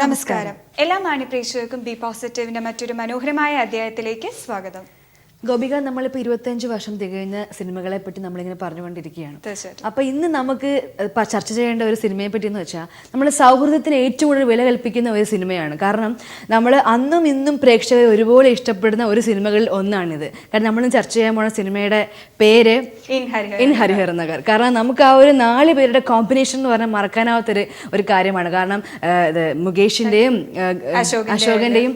നമസ്കാരം. എല്ലാ മാന്യപ്രേക്ഷകർക്കും ബി പോസിറ്റീവിന്റെ മറ്റൊരു മനോഹരമായ അധ്യായത്തിലേക്ക് സ്വാഗതം. ഗോപിക, നമ്മളിപ്പോൾ 25 വർഷം തികഞ്ഞ സിനിമകളെ പറ്റി നമ്മളിങ്ങനെ പറഞ്ഞുകൊണ്ടിരിക്കുകയാണ്. അപ്പോൾ ഇന്ന് നമുക്ക് ചർച്ച ചെയ്യേണ്ട ഒരു സിനിമയെ പറ്റി എന്ന് വെച്ചാൽ നമ്മൾ സൗഹൃദത്തിന് ഏറ്റവും കൂടുതൽ വില കൽപ്പിക്കുന്ന ഒരു സിനിമയാണ്. കാരണം നമ്മൾ അന്നും ഇന്നും പ്രേക്ഷകർ ഒരുപോലെ ഇഷ്ടപ്പെടുന്ന ഒരു സിനിമകളിൽ ഒന്നാണിത്. കാരണം നമ്മൾ ചർച്ച ചെയ്യാൻ പോണ സിനിമയുടെ പേര് ഇൻ ഹരിഹർ നഗർ. കാരണം നമുക്ക് ആ ഒരു 4 പേരുടെ കോമ്പിനേഷൻ എന്ന് പറഞ്ഞാൽ മറക്കാനാവാത്തൊരു ഒരു കാര്യമാണ്. കാരണം മുകേഷിൻ്റെയും അശോകൻ്റെയും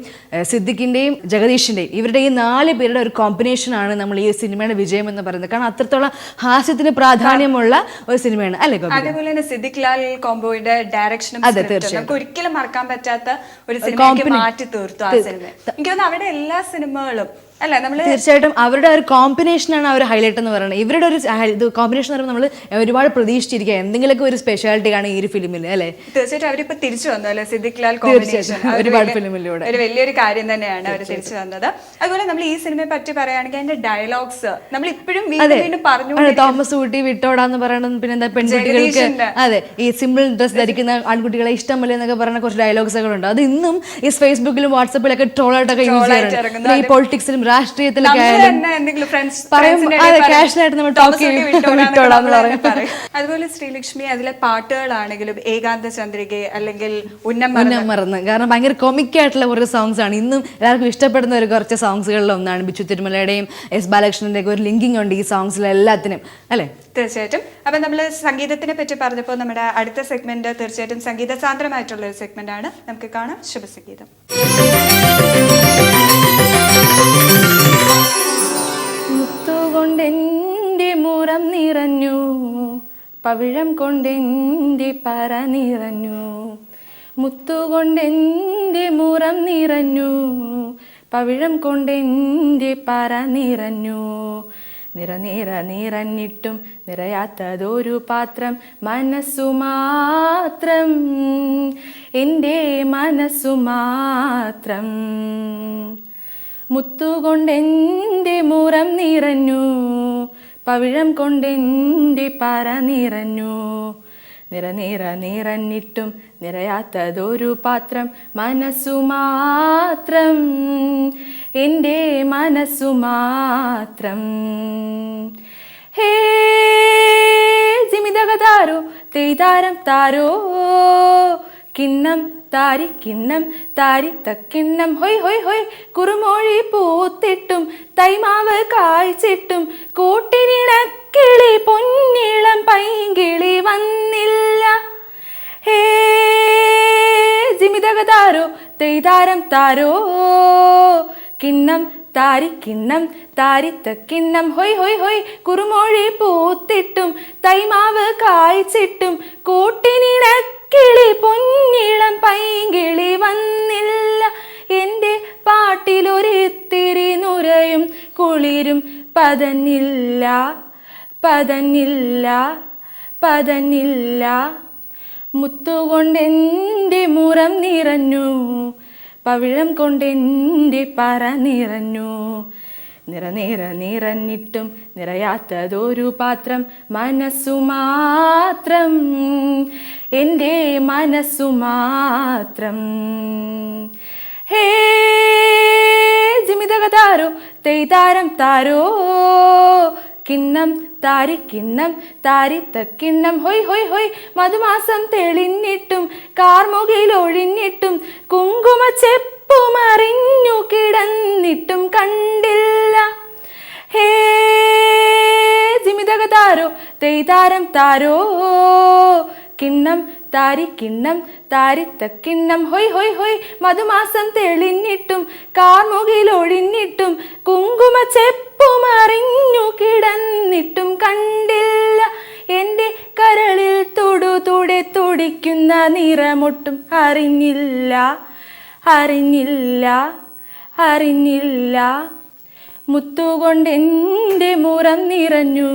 സിദ്ദിഖിൻ്റെയും ജഗദീഷിൻ്റെയും ഇവരുടെ ഈ 4 പേരുടെ ഒരു കോമ്പിനേഷനാണ് നമ്മൾ ഈ സിനിമയുടെ വിജയം എന്ന് പറയുന്നത്. കാരണം അത്രത്തോളം ഹാസ്യത്തിന് പ്രാധാന്യമുള്ള ഒരു സിനിമയാണ് അല്ലേ? അതേപോലെ തന്നെ സിദ്ദിഖ് ലാൽ കോംബോയുടെ ഡയറക്ഷനും നമുക്ക് ഒരിക്കലും മറക്കാൻ പറ്റാത്ത ഒരു സിനിമയ്ക്ക് മാറ്റി തീർത്തു ആ സിനിമ. എനിക്ക് തോന്നുന്നു അവിടെ എല്ലാ സിനിമകളും അല്ല നമ്മൾ തീർച്ചയായിട്ടും അവരുടെ ഒരു കോമ്പിനേഷനാണ് അവർ ഹൈലൈറ്റ് എന്ന് പറയുന്നത്. ഇവരുടെ ഒരു കോമ്പിനേഷൻ എന്ന് പറയുമ്പോൾ നമ്മൾ ഒരുപാട് പ്രതീക്ഷിച്ചിരിക്കുക എന്തെങ്കിലുമൊക്കെ ഒരു സ്പെഷ്യാലിറ്റി കാണും ഈ ഒരു ഫിലിമിൽ അല്ലേ? തീർച്ചയായിട്ടും അവരിപ്പോ തിരിച്ചു വന്നു അല്ലെ? സിദ്ദിഖ് ലാൽ കോമ്പിനേഷൻ ഒരുപാട് ഫിലിമിലൂടെ ഒരു വലിയൊരു കാര്യം തന്നെയാണ് അവർ തിരിച്ചു വന്നത്. അതുപോലെ നമ്മൾ ഈ സിനിമയെ പറ്റി പറയുകയാണെങ്കിൽ അതിന്റെ ഡയലോഗ്സ് നമ്മൾ ഇപ്പോഴും വീണ്ടും പറഞ്ഞു. തോമസ് ഊട്ടി വിട്ടോടാന്ന് പറയണത്, പിന്നെ എന്താ പെൺകുട്ടികൾക്ക് അതെ ഈ സിമ്പിൾ ഡ്രസ് ധരിക്കുന്ന ആൺകുട്ടികളെ ഇഷ്ടമല്ല എന്നൊക്കെ പറയുന്ന കുറച്ച് ഡയലോഗ്സുകളുണ്ട്. അത് ഇന്നും ഈ ഫേസ്ബുക്കിലും വാട്സപ്പിലൊക്കെ ട്രോളായിട്ടൊക്കെ യൂസ് ചെയ്യാറുണ്ട്. ഈ പൊളിറ്റിക്സിലും രാഷ്ട്രീയത്തിലൊക്കെ അതുപോലെ ശ്രീലക്ഷ്മി അതിലെ പാട്ടുകളാണെങ്കിലും ഏകാന്ത ചന്ദ്രിക അല്ലെങ്കിൽ ഉന്നമറന്ന്, കാരണം ഭയങ്കര കൊമിക് ആയിട്ടുള്ള കുറച്ച് സോങ്സ് ആണ്. ഇന്നും എല്ലാവർക്കും ഇഷ്ടപ്പെടുന്ന ഒരു കുറച്ച് സോങ്സുകളിൽ ഒന്നാണ്. ബിച്ചു തിരുമലയുടെയും എസ് ബാലകൃഷ്ണന്റെ ഒക്കെ ഒരു ലിങ്കിങ് ഉണ്ട് ഈ സോങ്സിൽ എല്ലാത്തിനും അല്ലെ? തീർച്ചയായിട്ടും. അപ്പൊ നമ്മൾ സംഗീതത്തിനെ പറ്റി പറഞ്ഞപ്പോൾ നമ്മുടെ അടുത്ത സെഗ്മെന്റ് തീർച്ചയായിട്ടും സംഗീത സാന്ദ്രമായിട്ടുള്ള ഒരു സെഗ്മെന്റ് ആണ്. നമുക്ക് കാണാം ശുഭസംഗീതം. മുത്തുകൊണ്ടെൻ്റെ മുറം നിറഞ്ഞു, പവിഴം കൊണ്ടെൻ്റെ പറ നിറഞ്ഞു. മുത്തുകൊണ്ടെൻ്റെ മുറം നിറഞ്ഞു, പവിഴം കൊണ്ടെൻ്റെ പറ നിറഞ്ഞു. നിറഞ്ഞിട്ടും നിറയാത്തതൊരു പാത്രം മനസ്സു മാത്രം, എൻ്റെ മനസ്സു മാത്രം. മുത്തുകൊണ്ടെൻ്റെ മുറം നിറഞ്ഞു, പവിഴം കൊണ്ടെൻ്റെ പറ നിറഞ്ഞു. നിറഞ്ഞിട്ടും നിറയാത്തതൊരു പാത്രം മനസ്സു മാത്രം, എൻ്റെ മനസ്സു മാത്രം. ഹേ ജിമിതക താരോ തെയ്താരം താരോ, കിണ്ണം താരി കിണ്ണം താരി തക്കിണ്ണം. ഹൊയ് ഹൊയ് ഹൊയ് കുറുമൊഴി പൂത്തിട്ടും തൈമാവ് കായ്ച്ചിട്ടും കൂട്ടിനിണക്കിളി പൊന്നിളം പൈങ്കിളി വന്നില്ല. ഹേ ജിമിതക താരോ തെയ്താരം താരോ, കിണ്ണം താരി കിണ്ണം താരി തക്കിണ്ണം. ഹൊയ് ഹൊയ് ഹൊയ് കുറുമൊഴി പൂത്തിട്ടും തൈമാവ് കായ്ച്ചിട്ടും കൂട്ടിനിണക്കിളി പൊന്നിളം പൈങ്കിളി വന്നില്ല. എൻ്റെ പാട്ടിലൊരിത്തിരി നുരയും കുളിരും പതന്നില്ല പതന്നില്ല പതന്നില്ല. മുത്തുകൊണ്ടെൻ്റെ മുറം നിറഞ്ഞു, പവിഴം കൊണ്ടെൻ്റെ പറ നിറഞ്ഞു. നിറഞ്ഞിട്ടും നിറയാത്തതൊരു പാത്രം മനസ്സു മാത്രം, എൻ്റെ മനസ്സു മാത്രം. ഹേ ജിമിതക താരോ തെയ്താരം താരോ, കിണ്ണം താരി കിണ്ണം താരി തക്കിണ്ണം. ഹൊയ് ഹൊയ് ഹൊയ് മധുമാസം തെളിഞ്ഞിട്ടും കാർമുകിൽ ഒഴിഞ്ഞിട്ടും കുങ്കുമച്ചെപ്പുമറിഞ്ഞു കിടന്നിട്ടും കണ്ടില്ല. ഹേ ജിമിതക താരോ തെയ്താരം താരോ, കിണ്ണം താരി കിണ്ണം താരി തക്കിണ്ണം. ഹൊയ് ഹൊയ് ഹൊയ് മധുമാസം തെളിഞ്ഞിട്ടും കാർമുകിൽ ഒഴിഞ്ഞിട്ടും കുങ്കുമച്ചെപ്പുമറിഞ്ഞു കിടന്നിട്ടും കണ്ടില്ല. എൻ്റെ കരളിൽ തൊടുതുടെ തുടിക്കുന്ന നിറമൊട്ടും അറിഞ്ഞില്ല അറിഞ്ഞില്ല അറിഞ്ഞില്ല. മുത്തുകൊണ്ടെൻ്റെ മുറം നിറഞ്ഞു,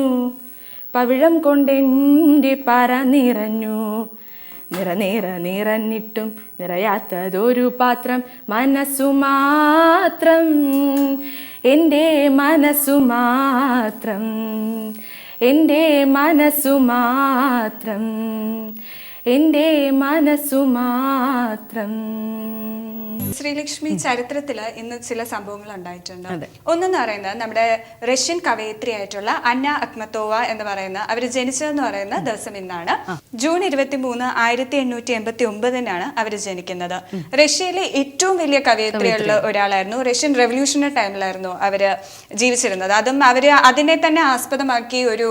പവിഴം കൊണ്ടെൻ്റെ പറ നിറഞ്ഞു. നിറഞ്ഞിട്ടും നിറയാത്തതൊരു പാത്രം മനസ്സു മാത്രം, എൻ്റെ മനസ്സു മാത്രം. എൻ്റെ മനസ്സു മാത്രം, എൻ്റെ മനസ്സു മാത്രം. ശ്രീലക്ഷ്മി, ചരിത്രത്തില് ഇന്ന് ചില സംഭവങ്ങൾ ഉണ്ടായിട്ടുണ്ട്. ഒന്നെന്ന് പറയുന്നത് നമ്മുടെ റഷ്യൻ കവയിത്രിയായിട്ടുള്ള അന്ന അഖ്മത്തോവ എന്ന് പറയുന്ന അവര് ജനിച്ചതെന്ന് പറയുന്ന ദിവസം ഇന്നാണ്. ജൂൺ 23, 1889 അവര് ജനിക്കുന്നത്. റഷ്യയിലെ ഏറ്റവും വലിയ കവയിത്രിയുള്ള ഒരാളായിരുന്നു. റഷ്യൻ റെവല്യൂഷണറി ടൈമിലായിരുന്നു അവര് ജീവിച്ചിരുന്നത്. അതും അവര് അതിനെ തന്നെ ആസ്പദമാക്കി ഒരു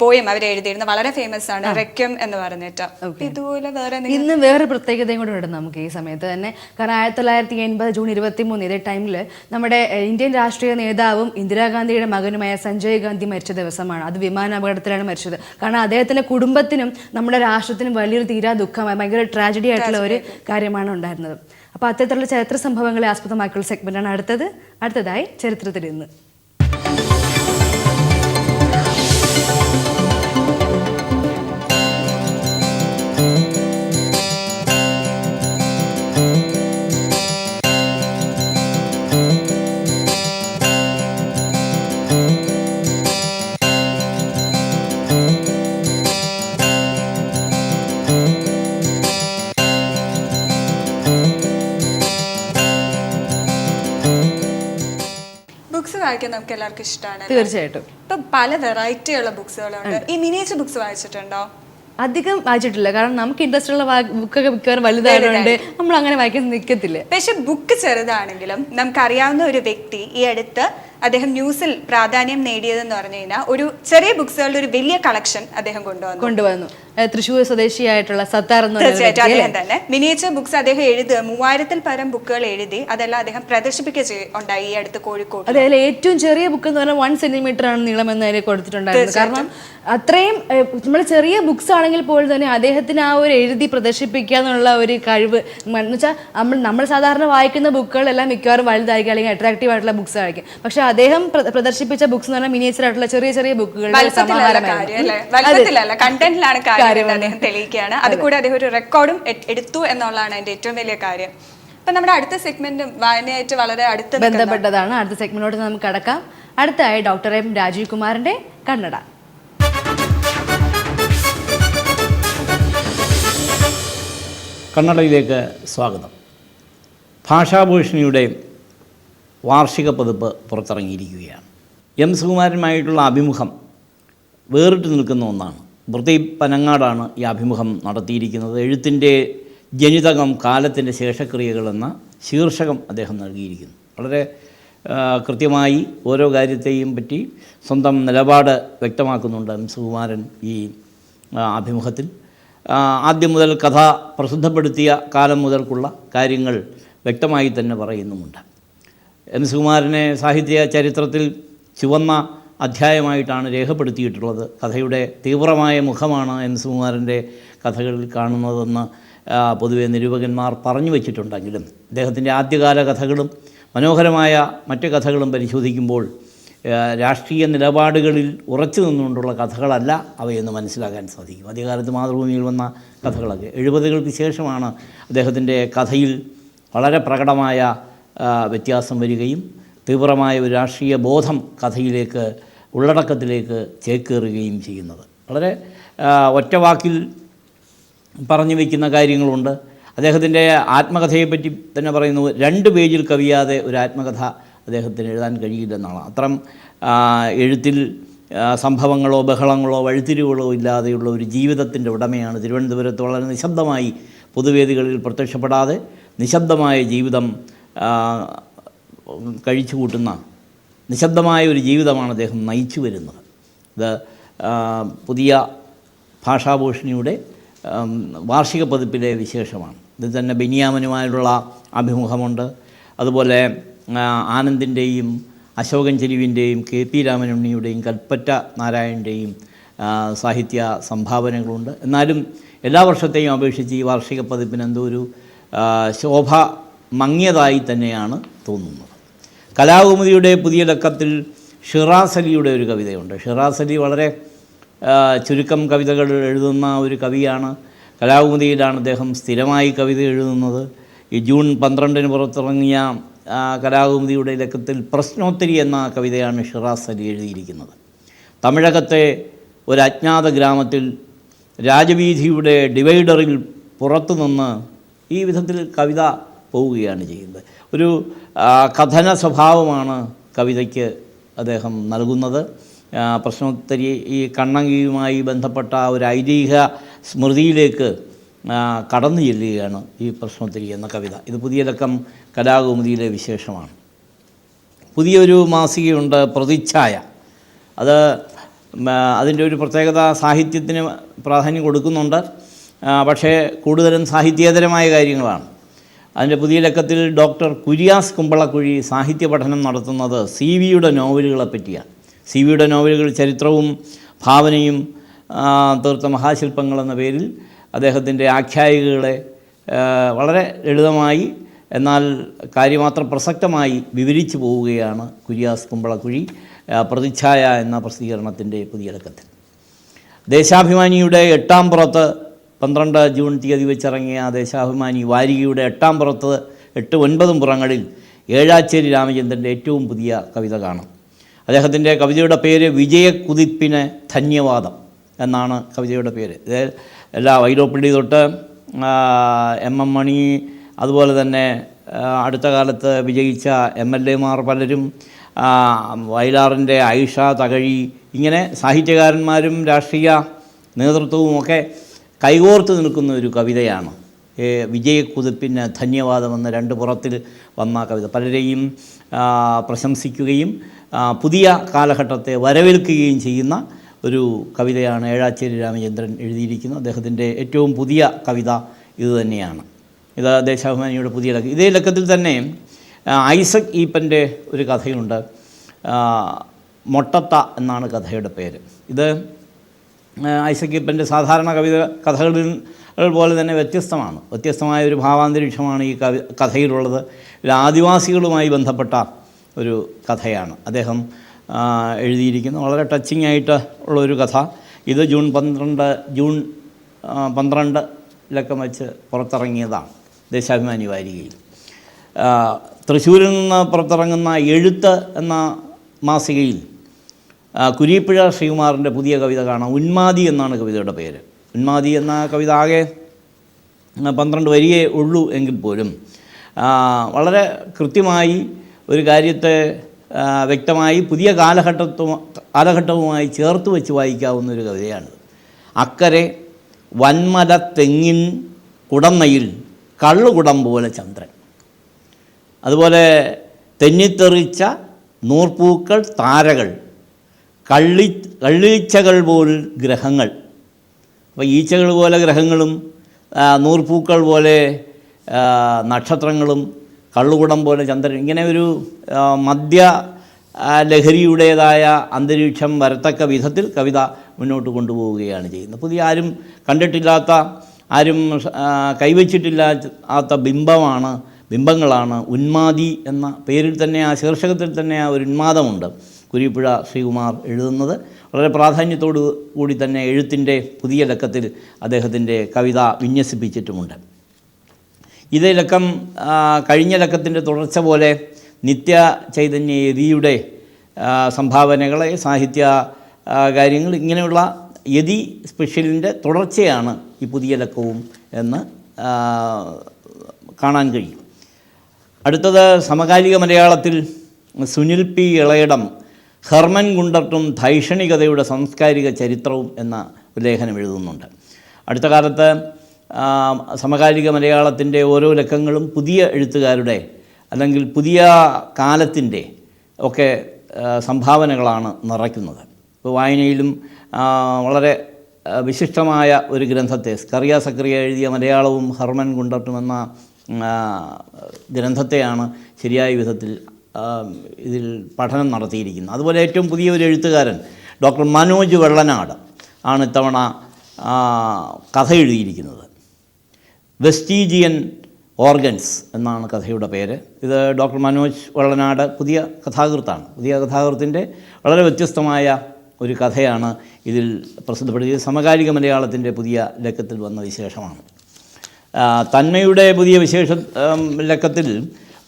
പോയം അവർ എഴുതിയിരുന്നു. വളരെ ഫേമസ് ആണ്, റെക്യം എന്ന് പറഞ്ഞിട്ട്. ഇതുപോലെ ഇന്ന് വേറെ പ്രത്യേകതയും കൂടെ ഉണ്ട് നമുക്ക് ഈ സമയത്ത് തന്നെ. കാരണം 1980 ജൂൺ 23 ഇതേ ടൈമിൽ നമ്മുടെ ഇന്ത്യൻ രാഷ്ട്രീയ നേതാവും ഇന്ദിരാഗാന്ധിയുടെ മകനുമായ സഞ്ജയ് ഗാന്ധി മരിച്ച ദിവസമാണ്. അത് വിമാനാപകടത്തിലാണ് മരിച്ചത്. കാരണം അദ്ദേഹത്തിന്റെ കുടുംബത്തിനും നമ്മുടെ രാഷ്ട്രത്തിനും വലിയൊരു തീരാ ദുഃഖമായി, ഭയങ്കര ട്രാജഡി ആയിട്ടുള്ള ഒരു കാര്യമാണ് ഉണ്ടായിരുന്നത്. അപ്പോൾ അത്തരത്തിലുള്ള ചരിത്ര സംഭവങ്ങളെ ആസ്പദമാക്കിയുള്ള സെഗ്മെന്റാണ് അടുത്തതായി ചരിത്രത്തിൽ ഇന്ന്. ബുക്സ് വായിക്കാൻ നമുക്ക് എല്ലാവർക്കും ഇഷ്ടമാണ്. തീർച്ചയായിട്ടും. ഇപ്പൊ പല വെറൈറ്റി ഉള്ള ബുക്സുകളുണ്ട്. ഈ മിനിയേച്ചർ ബുക്സ് വായിച്ചിട്ടുണ്ടോ? അധികം വായിച്ചിട്ടില്ല. കാരണം നമുക്ക് ഇൻട്രസ്റ്റ് ഉള്ള ബുക്കൊക്കെ മിക്കവാറും വലുതായതുകൊണ്ട് നമ്മൾ അങ്ങനെ വായിക്കാൻ നിൽക്കത്തില്ല. പക്ഷെ ബുക്ക് ചെറുതാണെങ്കിലും നമുക്കറിയാവുന്ന ഒരു വ്യക്തി ഈ അടുത്ത് അദ്ദേഹം ന്യൂസിൽ പ്രാധാന്യം നേടിയതെന്ന് പറഞ്ഞു കഴിഞ്ഞാൽ ഒരു ചെറിയ ബുക്സുകളുടെ ഒരു വലിയ കളക്ഷൻ അദ്ദേഹം കൊണ്ടുവന്നു. തൃശ്ശൂർ സ്വദേശിയായിട്ടുള്ള സത്താർ തീർച്ചയായിട്ടും അദ്ദേഹം തന്നെ മിനിയേച്ചർ ബുക്സ് അദ്ദേഹം 3000-ൽ പരം ബുക്കുകൾ എഴുതി അതെല്ലാം അദ്ദേഹം പ്രദർശിപ്പിക്കുകയുണ്ടായി ഈ അടുത്ത് കോഴിക്കോട്. അതിൽ ഏറ്റവും ചെറിയ ബുക്ക് എന്ന് പറഞ്ഞാൽ 1 സെന്റിമീറ്റർ ആണ് നീളമെന്ന് അതിൽ കൊടുത്തിട്ടുണ്ടായിരുന്നു. കാരണം അത്രയും നമ്മൾ ചെറിയ ബുക്സ് ആണെങ്കിൽ പോലും തന്നെ അദ്ദേഹത്തിന് ആ ഒരു എഴുതി പ്രദർശിപ്പിക്കുക എന്നുള്ള ഒരു കഴിവ് എന്ന് വെച്ചാൽ നമ്മൾ സാധാരണ വായിക്കുന്ന ബുക്കുകളെല്ലാം മിക്കവാറും വലുതായിരിക്കും അല്ലെങ്കിൽ അട്രാക്റ്റീവ് ആയിട്ടുള്ള ബുക്സ് ആയിരിക്കും. പക്ഷെ അദ്ദേഹം പ്രദർശിപ്പിച്ച ബുക്സ് എന്ന് പറഞ്ഞാൽ മിനിയേച്ചർ ആയിട്ടുള്ള ചെറിയ ചെറിയ ബുക്കുകളുടെ കണ്ടന്റിലാണ് കാര്യം അദ്ദേഹം തെളിയിക്കുകയാണ്. അതുകൂടെ അദ്ദേഹം ഒരു റെക്കോർഡും എടുത്തു എന്നുള്ളതാണ് അതിന്റെ ഏറ്റവും വലിയ കാര്യം. അപ്പൊ നമ്മുടെ അടുത്ത സെഗ്മെന്റ് വായനയായിട്ട് വളരെ അടുത്ത് ബന്ധപ്പെട്ടതാണ്. അടുത്ത സെഗ്മെന്റിലോട്ട് നമുക്ക് കടക്കാം. അടുത്തായി ഡോക്ടർ എം രാജീവ് കുമാറിന്റെ കന്നഡ. കന്നഡയിലേക്ക് സ്വാഗതം. ഭാഷാഭൂഷണിയുടെ വാർഷിക പതിപ്പ് പുറത്തിറങ്ങിയിരിക്കുകയാണ്. എം സുകുമാരനുമായിട്ടുള്ള അഭിമുഖം വേറിട്ട് നിൽക്കുന്ന ഒന്നാണ്. പ്രദീപ് പനങ്ങാടാണ് ഈ അഭിമുഖം നടത്തിയിരിക്കുന്നത്. എഴുത്തിൻ്റെ ജനിതകം, കാലത്തിൻ്റെ ശേഷക്രിയകൾ എന്ന ശീർഷകം അദ്ദേഹം നൽകിയിരിക്കുന്നു. വളരെ കൃത്യമായി ഓരോ കാര്യത്തെയും പറ്റി സ്വന്തം നിലപാട് വ്യക്തമാക്കുന്നുണ്ട് എം സുകുമാരൻ ഈ അഭിമുഖത്തിൽ. ആദ്യം മുതൽ കഥ പ്രസിദ്ധപ്പെടുത്തിയ കാലം മുതൽക്കുള്ള കാര്യങ്ങൾ വ്യക്തമായി തന്നെ പറയുന്നുമുണ്ട്. എം സുകുമാരനെ സാഹിത്യ ചരിത്രത്തിൽ ചുവന്ന അധ്യായമായിട്ടാണ് രേഖപ്പെടുത്തിയിട്ടുള്ളത്. കഥയുടെ തീവ്രമായ മുഖമാണ് എം സുകുമാരൻ്റെ കഥകളിൽ കാണുന്നതെന്ന് പൊതുവെ നിരൂപകന്മാർ പറഞ്ഞു വച്ചിട്ടുണ്ടെങ്കിലും അദ്ദേഹത്തിൻ്റെ ആദ്യകാല കഥകളും മനോഹരമായ മറ്റ് കഥകളും പരിശോധിക്കുമ്പോൾ രാഷ്ട്രീയ നിലപാടുകളിൽ ഉറച്ചു നിന്നുകൊണ്ടുള്ള കഥകളല്ല അവയെന്ന് മനസ്സിലാക്കാൻ സാധിക്കും. ആദ്യകാലത്ത് മാതൃഭൂമിയിൽ വന്ന കഥകളൊക്കെ 70കൾക്ക് ശേഷമാണ് അദ്ദേഹത്തിൻ്റെ കഥയിൽ വളരെ പ്രകടമായ വ്യത്യാസം വരികയും തീവ്രമായ ഒരു രാഷ്ട്രീയ ബോധം കഥയിലേക്ക്, ഉള്ളടക്കത്തിലേക്ക് ചേക്കേറുകയും ചെയ്യുന്നത്. വളരെ ഒറ്റവാക്കിൽ പറഞ്ഞു വയ്ക്കുന്ന കാര്യങ്ങളുണ്ട്. അദ്ദേഹത്തിൻ്റെ ആത്മകഥയെപ്പറ്റി തന്നെ പറയുന്നു, 2 പേജിൽ കവിയാതെ ഒരു ആത്മകഥ അദ്ദേഹത്തിന് എഴുതാൻ കഴിയില്ലെന്നാണ്. അത്തരം എഴുത്തിൽ സംഭവങ്ങളോ ബഹളങ്ങളോ വഴിത്തിരിവുകളോ ഇല്ലാതെയുള്ള ഒരു ജീവിതത്തിൻ്റെ ഉടമയാണ്. തിരുവനന്തപുരത്ത് വളരെ നിശബ്ദമായി പൊതുവേദികളിൽ പ്രത്യക്ഷപ്പെടാതെ നിശബ്ദമായ ജീവിതം കഴിച്ചു കൂട്ടുന്ന നിശബ്ദമായ ഒരു ജീവിതമാണ് അദ്ദേഹം നയിച്ചു വരുന്നത്. ഇത് പുതിയ ഭാഷാഭൂഷണിയുടെ വാർഷിക പതിപ്പിലെ വിശേഷമാണ്. ഇത് തന്നെ ബെന്യാമിനുമായുള്ള അഭിമുഖമുണ്ട്. അതുപോലെ ആനന്ദിൻ്റെയും അശോകൻ ചെരുവിൻ്റെയും KP രാമനുണ്ണിയുടെയും കൽപ്പറ്റ നാരായണൻ്റെയും സാഹിത്യ സംഭാവനകളുണ്ട്. എന്നാലും എല്ലാ വർഷത്തെയും അപേക്ഷിച്ച് ഈ വാർഷിക പതിപ്പിന് എന്തോ ഒരു ശോഭ മങ്ങിയതായി തന്നെയാണ് തോന്നുന്നത്. കലാകൗമുദിയുടെ പുതിയ ലക്കത്തിൽ ഷിറാസ് അലിയുടെ ഒരു കവിതയുണ്ട്. ഷിറാസ് അലി വളരെ ചുരുക്കം കവിതകൾ എഴുതുന്ന ഒരു കവിയാണ്. കലാകൗമുദിയിലാണ് അദ്ദേഹം സ്ഥിരമായി കവിത എഴുതുന്നത്. ഈ ജൂൺ 12 പുറത്തിറങ്ങിയ കലാകൗമുദിയുടെ ലക്കത്തിൽ പ്രശ്നോത്തരി എന്ന കവിതയാണ് ഷിറാസ് അലി എഴുതിയിരിക്കുന്നത്. തമിഴകത്തെ ഒരു അജ്ഞാത ഗ്രാമത്തിൽ രാജവീഥിയുടെ ഡിവൈഡറിൽ പുറത്തു നിന്ന് ഈ വിധത്തിൽ കവിത പോവുകയാണ് ചെയ്യുന്നത്. ഒരു കഥന സ്വഭാവമാണ് കവിതയ്ക്ക് അദ്ദേഹം നൽകുന്നത്. പ്രശ്നോത്തരി ഈ കണ്ണങ്കിയുമായി ബന്ധപ്പെട്ട ഒരു ഐതിഹ്യ സ്മൃതിയിലേക്ക് കടന്നു ചെല്ലുകയാണ് ഈ പ്രശ്നോത്തരി എന്ന കവിത. ഇത് പുതിയ ലക്കം കലാകൗമുദിയിലെ വിശേഷമാണ്. പുതിയൊരു മാസികയുണ്ട്, പ്രതിച്ഛായ. അത് അതിൻ്റെ ഒരു പ്രത്യേകത സാഹിത്യത്തിന് പ്രാധാന്യം കൊടുക്കുന്നുണ്ട്, പക്ഷേ കൂടുതലും സാഹിത്യേതരമായ കാര്യങ്ങളാണ്. അതിൻ്റെ പുതിയ ലക്കത്തിൽ ഡോക്ടർ കുര്യാസ് കുമ്പളക്കുഴി സാഹിത്യ പഠനം നടത്തുന്നത് CV-യുടെ നോവലുകളെ പറ്റിയാണ്. CV-യുടെ നോവലുകൾ ചരിത്രവും ഭാവനയും തീർത്ത മഹാശില്പങ്ങൾ എന്ന പേരിൽ അദ്ദേഹത്തിൻ്റെ ആഖ്യായികകളെ വളരെ ലളിതമായി എന്നാൽ കാര്യമാത്ര പ്രസക്തമായി വിവരിച്ചു പോവുകയാണ് കുര്യാസ് കുമ്പളക്കുഴി പ്രതിച്ഛായ എന്ന പ്രസിദ്ധീകരണത്തിൻ്റെ പുതിയ ലക്കത്തിൽ. ദേശാഭിമാനിയുടെ 8-ാം പുറത്ത് 12 ജൂൺ തീയതി വെച്ചിറങ്ങിയ ദേശാഭിമാനി വാരികയുടെ 8-ാം പുറത്ത് 8-9 പുറങ്ങളിൽ ഏഴാച്ചേരി രാമചന്ദ്രൻ്റെ ഏറ്റവും പുതിയ കവിത കാണാം. അദ്ദേഹത്തിൻ്റെ കവിതയുടെ പേര് വിജയക്കുതിപ്പിന് ധന്യവാദം എന്നാണ് കവിതയുടെ പേര്. ഇത് എല്ലാ വൈലോപ്പിള്ളി തൊട്ട് MM മണി, അതുപോലെ തന്നെ അടുത്ത കാലത്ത് വിജയിച്ച MLA-മാർ പലരും, വയലാറിൻ്റെ ആയിഷ തകഴി, ഇങ്ങനെ സാഹിത്യകാരന്മാരും രാഷ്ട്രീയ നേതൃത്വവുമൊക്കെ കൈകോർത്ത് നിൽക്കുന്ന ഒരു കവിതയാണ് വിജയക്കുതിപ്പിന് ധന്യവാദം എന്ന 2 പുറത്തിൽ വന്ന കവിത. പലരെയും പ്രശംസിക്കുകയും പുതിയ കാലഘട്ടത്തെ വരവേൽക്കുകയും ചെയ്യുന്ന ഒരു കവിതയാണ് ഏഴാച്ചേരി രാമചന്ദ്രൻ എഴുതിയിരിക്കുന്നത്. അദ്ദേഹത്തിൻ്റെ ഏറ്റവും പുതിയ കവിത ഇതുതന്നെയാണ്. ഇത് ദേശാഭിമാനിയുടെ പുതിയ ലക്കം. ഇതേ ലക്കത്തിൽ തന്നെ ഐസക് ഈപ്പൻ്റെ ഒരു കഥയുണ്ട്, മൊട്ടത്ത എന്നാണ് കഥയുടെ പേര്. ഇത് ഐസക് ഈപ്പൻ്റെ സാധാരണ കഥകളിൽ പോലെ തന്നെ വ്യത്യസ്തമായ ഒരു ഭാവാന്തരീക്ഷമാണ് ഈ കഥയിലുള്ളത്. ഇത് ആദിവാസികളുമായി ബന്ധപ്പെട്ട ഒരു കഥയാണ് അദ്ദേഹം എഴുതിയിരിക്കുന്നത്. വളരെ ടച്ചിങ് ആയിട്ട് ഉള്ളൊരു കഥ. ഇത് ജൂൺ 12 ലക്കം വെച്ച് പുറത്തിറങ്ങിയതാണ് ദേശാഭിമാനി വാരികയിൽ. തൃശ്ശൂരിൽ നിന്ന് പുറത്തിറങ്ങുന്ന എഴുത്ത് എന്ന മാസികയിൽ കുരീപ്പുഴ ശ്രീകുമാറിൻ്റെ പുതിയ കവിത കാണാം. ഉന്മാദി എന്നാണ് കവിതയുടെ പേര്. ഉന്മാദി എന്ന കവിത ആകെ 12 വരിയേ ഉള്ളൂ എങ്കിൽ പോലും വളരെ കൃത്യമായി ഒരു കാര്യത്തെ വ്യക്തമായി പുതിയ കാലഘട്ടവുമായി ചേർത്ത് വെച്ച് വായിക്കാവുന്ന ഒരു കവിതയാണിത്. അക്കരെ വന്മല തെങ്ങിൻ കുടന്നയിൽ കള്ളുകുടം പോലെ ചന്ദ്രൻ, അതുപോലെ തെന്നിത്തെറിച്ച നൂർപ്പൂക്കൾ താരകൾ, കള്ളീച്ചകൾ പോൽ ഗ്രഹങ്ങൾ. അപ്പോൾ ഈച്ചകൾ പോലെ ഗ്രഹങ്ങളും നൂർപ്പൂക്കൾ പോലെ നക്ഷത്രങ്ങളും കള്ളുകുടം പോലെ ചന്ദ്രൻ, ഇങ്ങനെ ഒരു മദ്യ ലഹരിയുടേതായ അന്തരീക്ഷം വരത്തക്ക വിധത്തിൽ കവിത മുന്നോട്ട് കൊണ്ടുപോവുകയാണ് ചെയ്യുന്നത്. പുതിയ ആരും കണ്ടിട്ടില്ലാത്ത, ആരും കൈവച്ചിട്ടില്ലാത്ത ബിംബങ്ങളാണ് ഉന്മാദി എന്ന പേരിൽ തന്നെ, ആ ശീർഷകത്തിൽ തന്നെ ആ ഒരു ഉന്മാദമുണ്ട്. കുരീപ്പുഴ ശ്രീകുമാർ എഴുതുന്നത് വളരെ പ്രാധാന്യത്തോടു കൂടി തന്നെ എഴുത്തിൻ്റെ പുതിയ ലക്കത്തിൽ അദ്ദേഹത്തിൻ്റെ കവിത വിന്യസിപ്പിച്ചിട്ടുമുണ്ട്. ഇതേ ലക്കം കഴിഞ്ഞ ലക്കത്തിൻ്റെ തുടർച്ച പോലെ നിത്യ ചൈതന്യ യതിയുടെ സംഭാവനകളെ, സാഹിത്യ കാര്യങ്ങൾ, ഇങ്ങനെയുള്ള യതി സ്പെഷ്യലിൻ്റെ തുടർച്ചയാണ് ഈ പുതിയ ലക്കവും എന്ന് കാണാൻ കഴിയും. അടുത്തത് സമകാലിക മലയാളത്തിൽ സുനിൽ P. ഇളയിടം ഹെർമൻ ഗുണ്ടർട്ടും ധൈഷണികതയുടെ സാംസ്കാരിക ചരിത്രവും എന്ന ഒരു ലേഖനം എഴുതുന്നുണ്ട്. അടുത്ത കാലത്ത് സമകാലിക മലയാളത്തിൻ്റെ ഓരോ ലക്കങ്ങളും പുതിയ എഴുത്തുകാരുടെ അല്ലെങ്കിൽ പുതിയ കാലത്തിൻ്റെ ഒക്കെ സംഭാവനകളാണ് നിറയ്ക്കുന്നത്. ഇപ്പോൾ വായനയിലും വളരെ വിശിഷ്ടമായ ഒരു ഗ്രന്ഥത്തെ, സ്കറിയ സക്രിയ എഴുതിയ മലയാളവും ഹെർമൻ ഗുണ്ടർട്ടും എന്ന ഗ്രന്ഥത്തെയാണ് ശരിയായ വിധത്തിൽ ഇതിൽ പഠനം നടത്തിയിരിക്കുന്നത്. അതുപോലെ ഏറ്റവും പുതിയ ഒരു എഴുത്തുകാരൻ ഡോക്ടർ മനോജ് വെള്ളനാട് ആണ് ഇത്തവണ കഥ എഴുതിയിരിക്കുന്നത്. വെസ്റ്റീജിയൻ ഓർഗൻസ് എന്നാണ് കഥയുടെ പേര്. ഇത് ഡോക്ടർ മനോജ് വെള്ളനാട് പുതിയ കഥാകൃത്താണ്. പുതിയ കഥാകൃത്തിൻ്റെ വളരെ വ്യത്യസ്തമായ ഒരു കഥയാണ് ഇതിൽ പ്രസിദ്ധപ്പെടുത്തിയത്. സമകാലിക മലയാളത്തിൻ്റെ പുതിയ ലക്കത്തിൽ വന്ന വിശേഷമാണ്. തന്മയുടെ പുതിയ ലക്കത്തിൽ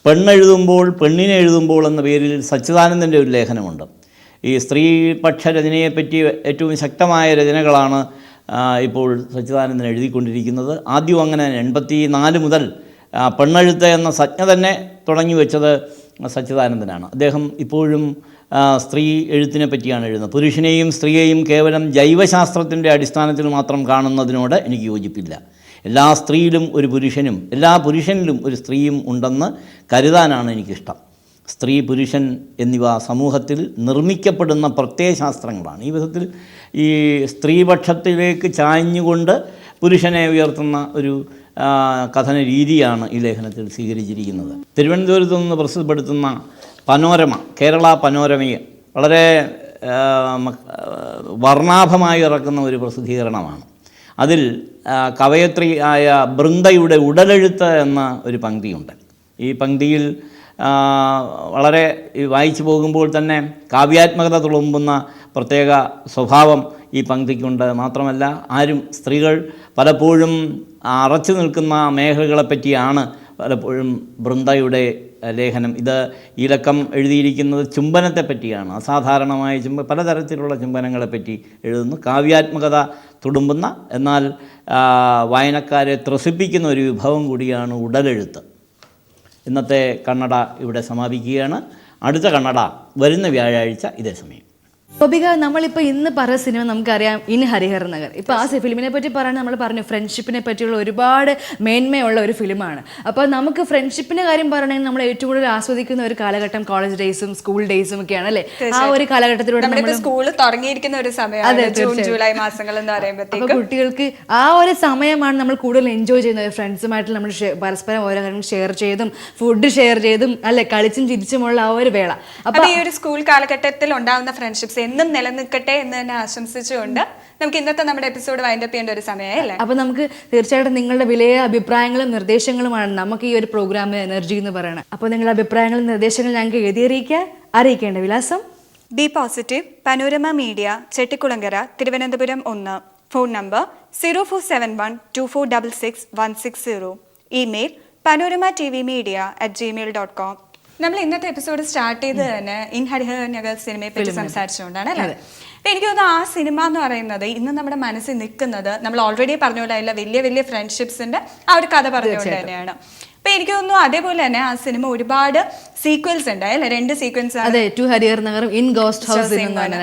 പെണ്ണെഴുതുമ്പോൾ പെണ്ണിനെ എഴുതുമ്പോൾ എന്ന പേരിൽ സച്ചിദാനന്ദൻ്റെ ഒരു ലേഖനമുണ്ട്. ഈ സ്ത്രീപക്ഷ രചനയെപ്പറ്റി ഏറ്റവും ശക്തമായ രചനകളാണ് ഇപ്പോൾ സച്ചിദാനന്ദൻ എഴുതിക്കൊണ്ടിരിക്കുന്നത്. ആദ്യം അങ്ങനെ 84 മുതൽ പെണ്ണെഴുത്ത് എന്ന സംജ്ഞ തന്നെ തുടങ്ങി വെച്ചത് സച്ചിദാനന്ദനാണ്. അദ്ദേഹം ഇപ്പോഴും സ്ത്രീ എഴുത്തിനെ പറ്റിയാണ് എഴുതുന്നത്. പുരുഷനെയും സ്ത്രീയെയും കേവലം ജൈവശാസ്ത്രത്തിൻ്റെ അടിസ്ഥാനത്തിൽ മാത്രം കാണുന്നതിനോട് എനിക്ക് യോജിപ്പില്ല. എല്ലാ സ്ത്രീയിലും ഒരു പുരുഷനും എല്ലാ പുരുഷനിലും ഒരു സ്ത്രീയും ഉണ്ടെന്ന് കരുതാനാണ് എനിക്കിഷ്ടം. സ്ത്രീ പുരുഷൻ എന്നിവ സമൂഹത്തിൽ നിർമ്മിക്കപ്പെടുന്ന പ്രത്യയശാസ്ത്രങ്ങളാണ്. ഈ വിധത്തിൽ ഈ സ്ത്രീപക്ഷത്തിലേക്ക് ചായ്ഞ്ഞുകൊണ്ട് പുരുഷനെ ഉയർത്തുന്ന ഒരു കഥന രീതിയാണ് ഈ ലേഖനത്തിൽ സ്വീകരിച്ചിരിക്കുന്നത്. തിരുവനന്തപുരത്ത് നിന്ന് പ്രസിദ്ധപ്പെടുത്തുന്ന പനോരമ, കേരള പനോരമയെ വളരെ വർണ്ണാഭമായി ഇറക്കുന്ന ഒരു പ്രസിദ്ധീകരണമാണ്. അതിൽ കവയത്രി ആയ ബൃന്ദയുടെ ഉടലെഴുത്ത് എന്ന ഒരു പംക്തിയുണ്ട്. ഈ പംക്തിയിൽ വളരെ വായിച്ചു പോകുമ്പോൾ തന്നെ കാവ്യാത്മകത തുളുമ്പുന്ന പ്രത്യേക സ്വഭാവം ഈ പംക്തിക്കുണ്ട്. മാത്രമല്ല സ്ത്രീകൾ പലപ്പോഴും അറച്ചു നിൽക്കുന്ന മേഖലകളെപ്പറ്റിയാണ് പലപ്പോഴും ബൃന്ദയുടെ ലേഖനം. ഈ ലക്കം എഴുതിയിരിക്കുന്നത് ചുംബനത്തെ പറ്റിയാണ്. അസാധാരണമായ പലതരത്തിലുള്ള ചുംബനങ്ങളെപ്പറ്റി എഴുതുന്നു. കാവ്യാത്മകത തുടുമ്പുന്ന എന്നാൽ വായനക്കാരെ ത്രസിപ്പിക്കുന്ന ഒരു വിഭവം കൂടിയാണ് ഉടലെഴുത്ത്. ഇന്നത്തെ കണ്ണട ഇവിടെ സമാപിക്കുകയാണ്. അടുത്ത കണ്ണട വരുന്ന വ്യാഴാഴ്ച ഇതേ സമയം. ഗോപിക, നമ്മളിപ്പോൾ ഇന്ന് പറഞ്ഞ സിനിമ നമുക്കറിയാം, ഇൻ ഹരിഹർ നഗർ. ഇപ്പോൾ ആ ഫിലിമിനെ പറ്റി പറയാൻ നമ്മൾ പറഞ്ഞു, ഫ്രണ്ട്ഷിപ്പിനെ പറ്റിയുള്ള ഒരുപാട് മേന്മയുള്ള ഒരു ഫിലിമാണ്. അപ്പോൾ നമുക്ക് ഫ്രണ്ട്ഷിപ്പിൻ്റെ കാര്യം പറയണമെങ്കിൽ നമ്മൾ ഏറ്റവും കൂടുതൽ ആസ്വദിക്കുന്ന ഒരു കാലഘട്ടം കോളേജ് ഡേയ്സും സ്കൂൾ ഡേയ്സും ഒക്കെയാണ് അല്ലേ? ആ ഒരു കാലഘട്ടത്തിലൂടെ സ്കൂൾ തുടങ്ങിയിരിക്കുന്ന ഒരു സമയമാണ് ജൂൺ ജൂലൈ മാസങ്ങൾ എന്ന് പറയുമ്പോഴത്തേക്ക് കുട്ടികൾക്ക് ആ ഒരു സമയമാണ് നമ്മൾ കൂടുതൽ എൻജോയ് ചെയ്യുന്നത്. ഫ്രണ്ട്സുമായിട്ട് നമ്മൾ പരസ്പരം ഓരോ കാര്യങ്ങൾ ഷെയർ ചെയ്തും ഫുഡ് ഷെയർ ചെയ്തും അല്ലെ കളിച്ചും ചിരിച്ചുമുള്ള ആ ഒരു വേള. അപ്പോൾ ഈ ഒരു സ്കൂൾ കാലഘട്ടത്തിൽ ഉണ്ടാകുന്ന ഫ്രണ്ട്ഷിപ്സ് എന്നും നിലനിൽക്കട്ടെ എന്ന് തന്നെ ആശംസിച്ചുകൊണ്ട് നമുക്ക് ഇന്നത്തെ നമ്മുടെ എപ്പിസോഡ് വൈൻഡപ്പ് ചെയ്യേണ്ട ഒരു സമയമല്ലേ? അപ്പോൾ നമുക്ക് തീർച്ചയായിട്ടും നിങ്ങളുടെ വിലയ അഭിപ്രായങ്ങളും നിർദ്ദേശങ്ങളുമാണ് നമുക്ക് ഈ ഒരു പ്രോഗ്രാമിൽ എനർജി എന്ന് പറയുന്നത്. അപ്പോൾ നിങ്ങളുടെ അഭിപ്രായങ്ങളും നിർദ്ദേശങ്ങളും ഞങ്ങൾക്ക് അറിയിക്കേണ്ട വിലാസം be positive, panorama media, Chettikulangara, Thiruvananthapuram 1. Phone number 04712466 email panorama.tvmedia@gmail.com. നമ്മൾ ഇന്നത്തെ എപ്പിസോഡ് സ്റ്റാർട്ട് ചെയ്ത് തന്നെ ഇൻ ഹരിഹർ നഗർ സിനിമയെ പറ്റി സംസാരിച്ചുകൊണ്ടാണ് അല്ലേ? അപ്പം എനിക്ക് തോന്നുന്നു ആ സിനിമ എന്ന് പറയുന്നത് ഇന്ന് നമ്മുടെ മനസ്സിൽ നിൽക്കുന്നത് നമ്മൾ ഓൾറെഡി പറഞ്ഞുകൊണ്ടല്ല വലിയ വലിയ ഫ്രണ്ട്ഷിപ്സിന്റെ ആ ഒരു കഥ പറഞ്ഞുകൊണ്ട് തന്നെയാണ്. അപ്പൊ എനിക്ക് തോന്നുന്നു അതേപോലെ തന്നെ ആ സിനിമ ഒരുപാട് സീക്വൽസ് ഉണ്ട് അല്ലെ? 2 സീക്വൻസ് ടു ഹരിഹർ നഗറും ഇൻ ഗോസ്റ്റ് ഹൗസ്.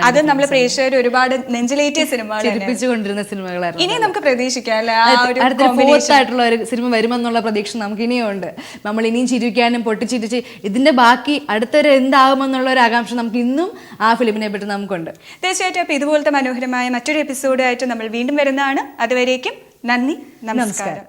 അത് നമ്മൾ പ്രേക്ഷകർ ഒരുപാട് നെഞ്ചിലേറ്റിയ സിനിമകളാണ് സിനിമകളായിരുന്നു. ഇനി നമുക്ക് പ്രതീക്ഷിക്കാം അല്ലെ ആയിട്ടുള്ള ഒരു സിനിമ വരുമെന്നുള്ള പ്രതീക്ഷ നമുക്ക് ഇനിയും ഉണ്ട്. നമ്മൾ ഇനിയും ചിരിക്കാനും പൊട്ടിച്ചിരിച്ച് ഇതിന്റെ ബാക്കി അടുത്തൊരു എന്താകുമെന്നുള്ള ഒരു ആകാംക്ഷ നമുക്ക് ഇന്നും ആ ഫിലിമിനെ പറ്റി നമുക്കുണ്ട്. തീർച്ചയായിട്ടും. അപ്പൊ ഇതുപോലത്തെ മനോഹരമായ മറ്റൊരു എപ്പിസോഡായിട്ട് നമ്മൾ വീണ്ടും വരുന്നതാണ്. അതുവരേക്കും നന്ദി, നമസ്കാരം.